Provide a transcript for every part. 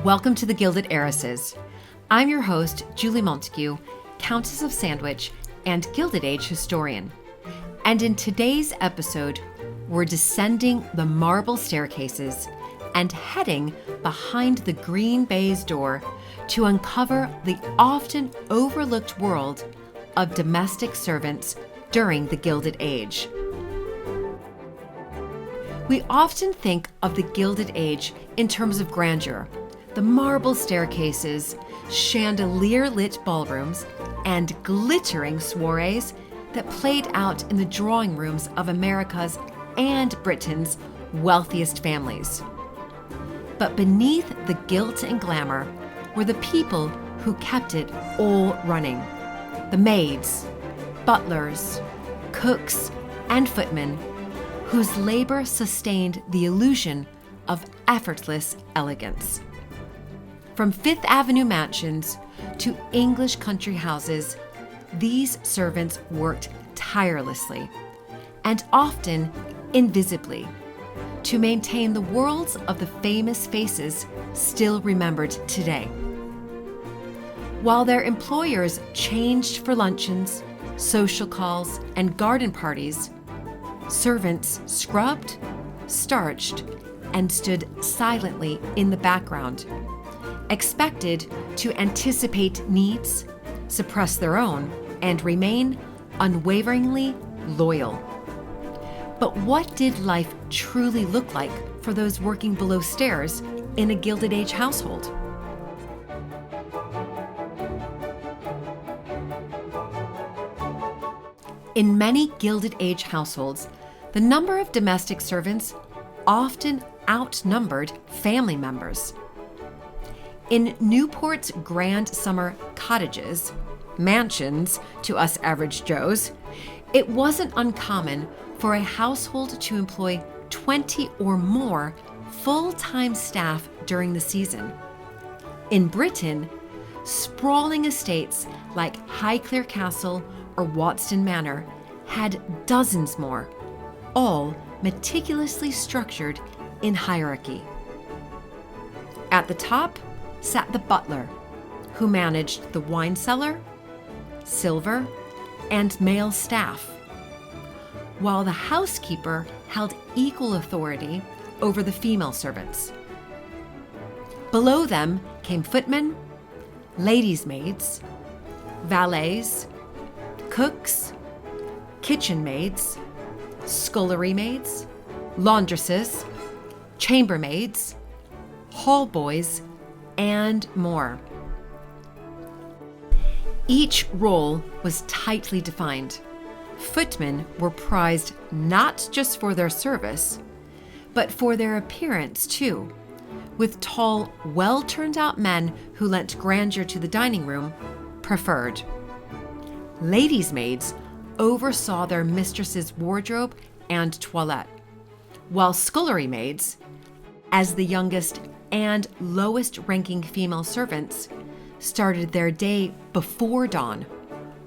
Welcome to the Gilded Heiresses. I'm your host, Julie Montague, Countess of Sandwich and Gilded Age historian. And in today's episode, we're descending the marble staircases and heading behind the green baize door to uncover the often overlooked world of domestic servants during the Gilded Age. We often think of the Gilded Age in terms of grandeur, the marble staircases, chandelier-lit ballrooms, and glittering soirees that played out in the drawing rooms of America's and Britain's wealthiest families. But beneath the gilt and glamour were the people who kept it all running. The maids, butlers, cooks, and footmen, whose labor sustained the illusion of effortless elegance. From Fifth Avenue mansions to English country houses, these servants worked tirelessly, and often invisibly, to maintain the worlds of the famous faces still remembered today. While their employers changed for luncheons, social calls, and garden parties, servants scrubbed, starched, and stood silently in the background, expected to anticipate needs, suppress their own, and remain unwaveringly loyal. But what did life truly look like for those working below stairs in a Gilded Age household? In many Gilded Age households, the number of domestic servants often outnumbered family members. In Newport's grand summer cottages, mansions to us average Joes, it wasn't uncommon for a household to employ 20 or more full-time staff during the season. In Britain, sprawling estates like Highclere Castle or Watson Manor had dozens more, all meticulously structured in hierarchy. At the top sat the butler, who managed the wine cellar, silver, and male staff, while the housekeeper held equal authority over the female servants. Below them came footmen, ladies' maids, valets, cooks, kitchen maids, scullery maids, laundresses, chambermaids, hall boys, and more. Each role was tightly defined. Footmen were prized not just for their service, but for their appearance too, with tall, well-turned-out men who lent grandeur to the dining room preferred. Ladies' maids oversaw their mistress's wardrobe and toilette, while scullery maids, as the youngest and lowest-ranking female servants, started their day before dawn,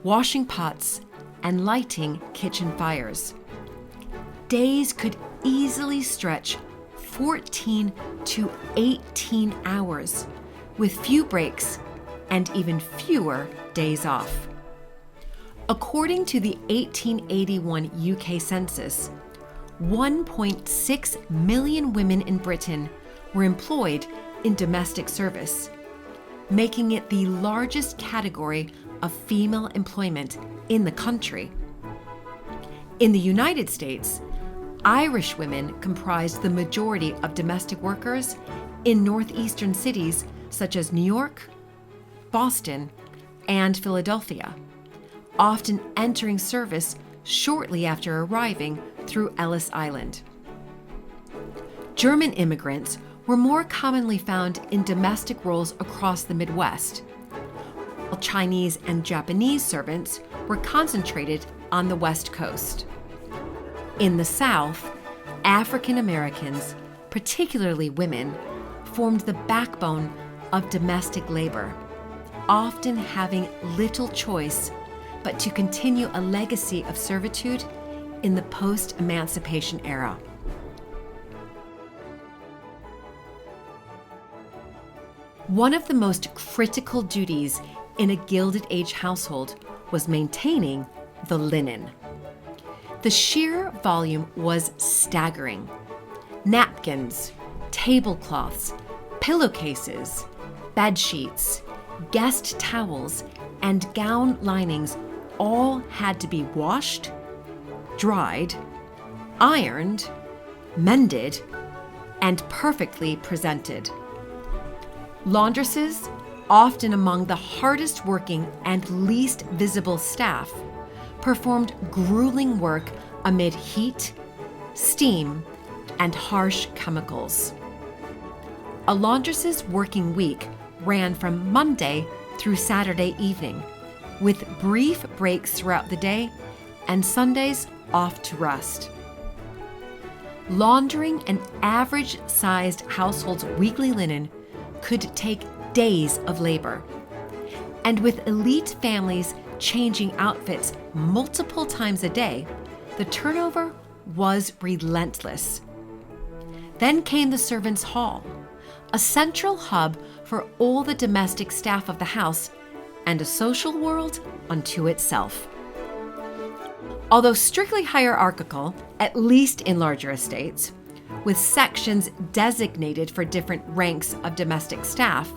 washing pots and lighting kitchen fires. Days could easily stretch 14 to 18 hours, with few breaks and even fewer days off. According to the 1881 UK census, 1.6 million women in Britain were employed in domestic service, making it the largest category of female employment in the country. In the United States, Irish women comprised the majority of domestic workers in northeastern cities such as New York, Boston, and Philadelphia, often entering service shortly after arriving through Ellis Island. German immigrants were more commonly found in domestic roles across the Midwest, while Chinese and Japanese servants were concentrated on the West Coast. In the South, African Americans, particularly women, formed the backbone of domestic labor, often having little choice but to continue a legacy of servitude in the post-emancipation era. One of the most critical duties in a Gilded Age household was maintaining the linen. The sheer volume was staggering. Napkins, tablecloths, pillowcases, bed sheets, guest towels, and gown linings all had to be washed, dried, ironed, mended, and perfectly presented. Laundresses, often among the hardest working and least visible staff, performed grueling work amid heat, steam, and harsh chemicals. A laundress's working week ran from Monday through Saturday evening, with brief breaks throughout the day and Sundays off to rest. Laundering an average-sized household's weekly linen could take days of labor. And with elite families changing outfits multiple times a day, the turnover was relentless. Then came the servants' hall, a central hub for all the domestic staff of the house, and a social world unto itself. Although strictly hierarchical, at least in larger estates, with sections designated for different ranks of domestic staff,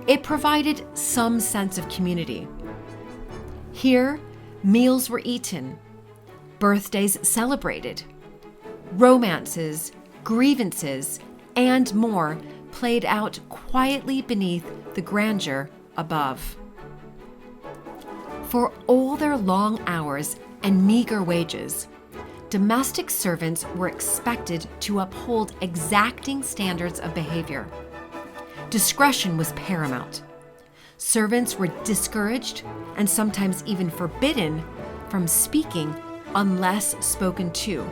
it provided some sense of community. Here, meals were eaten, birthdays celebrated, romances, grievances, and more played out quietly beneath the grandeur above. For all their long hours and meager wages, domestic servants were expected to uphold exacting standards of behavior. Discretion was paramount. Servants were discouraged and sometimes even forbidden from speaking unless spoken to,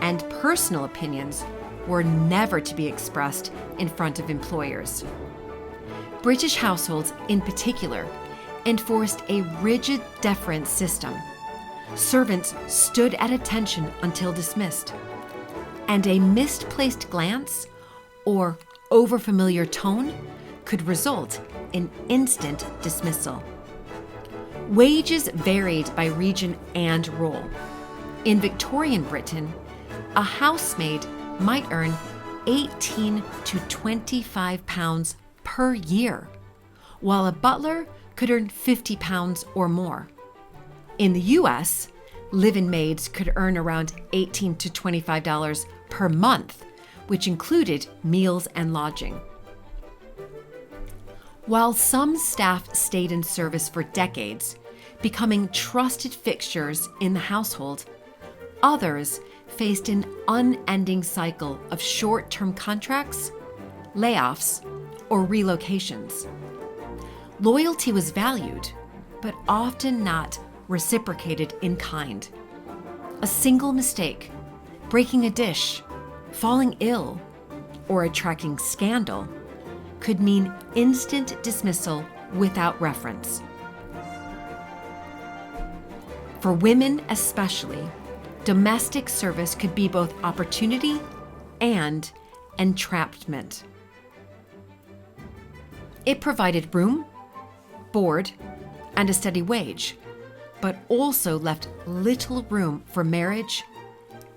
and personal opinions were never to be expressed in front of employers. British households, in particular, enforced a rigid deference system. Servants stood at attention until dismissed, and a misplaced glance or overfamiliar tone could result in instant dismissal. Wages varied by region and role. In Victorian Britain, a housemaid might earn 18 to 25 pounds per year, while a butler could earn 50 pounds or more. In the US, live-in maids could earn around $18 to $25 per month, which included meals and lodging. While some staff stayed in service for decades, becoming trusted fixtures in the household, others faced an unending cycle of short-term contracts, layoffs, or relocations. Loyalty was valued, but often not reciprocated in kind. A single mistake, breaking a dish, falling ill, or attracting scandal could mean instant dismissal without reference. For women especially, domestic service could be both opportunity and entrapment. It provided room, board, and a steady wage, but also left little room for marriage,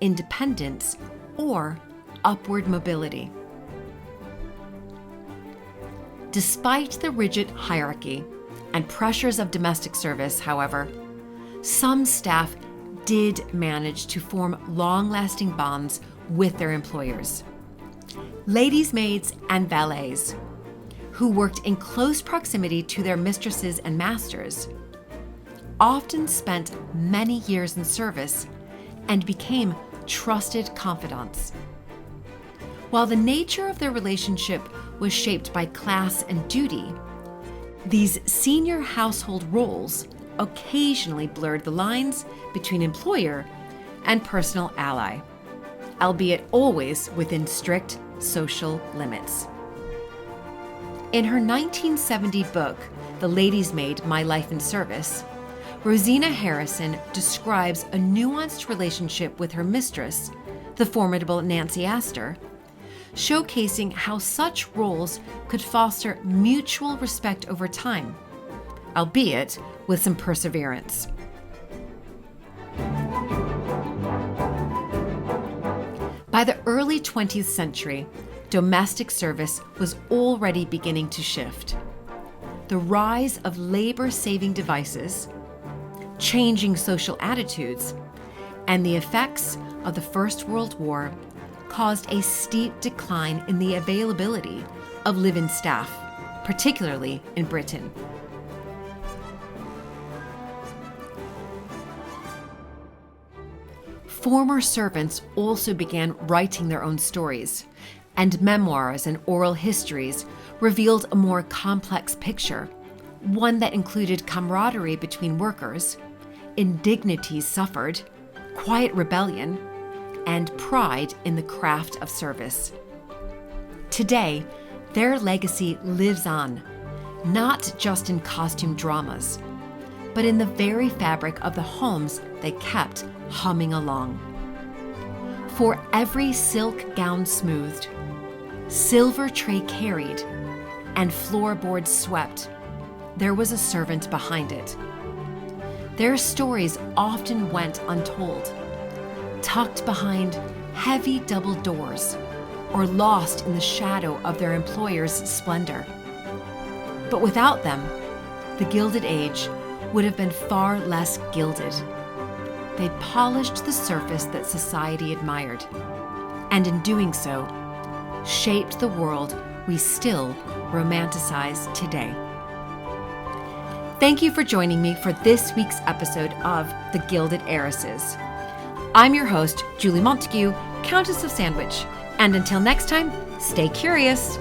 independence, or upward mobility. Despite the rigid hierarchy and pressures of domestic service, however, some staff did manage to form long-lasting bonds with their employers. Ladies' maids and valets, who worked in close proximity to their mistresses and masters, often spent many years in service and became trusted confidants. While the nature of their relationship was shaped by class and duty, these senior household roles occasionally blurred the lines between employer and personal ally, albeit always within strict social limits. In her 1970 book, The Lady's Maid, My Life in Service, Rosina Harrison describes a nuanced relationship with her mistress, the formidable Nancy Astor, showcasing how such roles could foster mutual respect over time, albeit with some perseverance. By the early 20th century, domestic service was already beginning to shift. The rise of labor-saving devices, changing social attitudes, and the effects of the First World War caused a steep decline in the availability of live-in staff, particularly in Britain. Former servants also began writing their own stories, and memoirs and oral histories revealed a more complex picture, one that included camaraderie between workers, indignities suffered, quiet rebellion, and pride in the craft of service. Today, their legacy lives on, not just in costume dramas, but in the very fabric of the homes they kept humming along. For every silk gown smoothed, silver tray carried, and floorboards swept, there was a servant behind it. Their stories often went untold, tucked behind heavy double doors or lost in the shadow of their employer's splendor. But without them, the Gilded Age would have been far less gilded. They polished the surface that society admired, and in doing so, shaped the world we still romanticize today. Thank you for joining me for this week's episode of The Gilded Heiresses. I'm your host, Julie Montague, Countess of Sandwich, and until next time, stay curious.